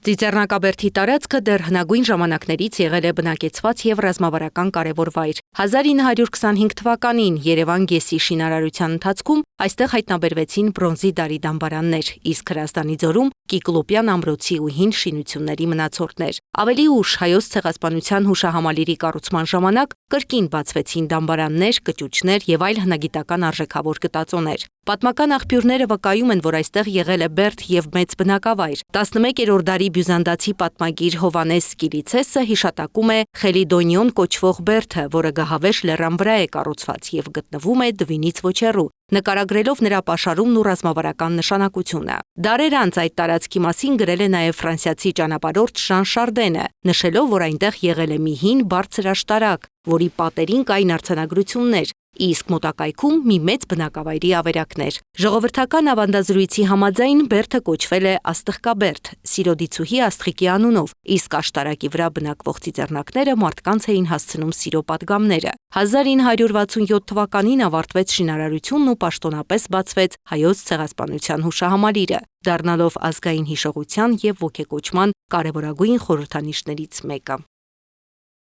Ծիծեռնակաբերդի տարածքը դեռ հնագույն ժամանակներից եղել է բնակեցված եւ ռազմավարական կարևոր վայր։ 1925 թվականին Երևան գեսի շինարարության ընթացքում այստեղ հայտնաբերվեցին բրոնզի դարի դամբարաններ, իսկ Հրազդանի ձորում Կիկլոպյան ամրոցի ու հին շինությունների մնացորդներ։ Ավելի ուշ Հայոց ցեղասպանության հուշահամալիրի կառուցման ժամանակ կրկին բացվեցին դամբարաններ, կճուճներ եւ այլ հնագիտական արժեքավոր գտածոներ։ Պատմական աղբյուրները վկայում են, որ այստեղ եղել է բերդ եւ մեծ բնակավայր։ 11-րդ դարի բյուզանդացի պատմագիր Հովանես Սկիլիցեսը հիշատակում է Խելիդոնիոն կոչվող բերդը, որը Գահավեշ լեռան վրա է կառուցված եւ գտնվում է Դվինից ոչ հեռու, նկարագրելով նրա պաշարումն ու ռազմավարական նշանակությունը։ Դարեր անց այդ տարածքի մասին գրել է նաեւ ֆրանսիացի ճանապարհորդ Ժան Շարդենը, նշելով, որ այնտեղ եղել է մի հին բարձր աշտարակ, որի պատերին կային արձանագրություններ, իսկ մոտակայքում մի մեծ բնակավայրի ավերակներ։ Ժողովրդական ավանդազրույցի համաձայն բերդը կոչվել է Աստղկաբերդ, Սիրոդիցուհի Աստղիկի անունով, իսկ աշտարակի վրա բնակվող ծիծեռնակները մարդկանց էին հասցնում սիրո պատգամները։ 1967 թվականին ավարտվեց շինարարությունն ու պաշտոնապես բացվեց Հայոց ցեղասպանության հուշահամալիրը, դառնալով ազգային հիշողության եւ ոգեկոճման կարևորագույն խորհրդանիշներից մեկը։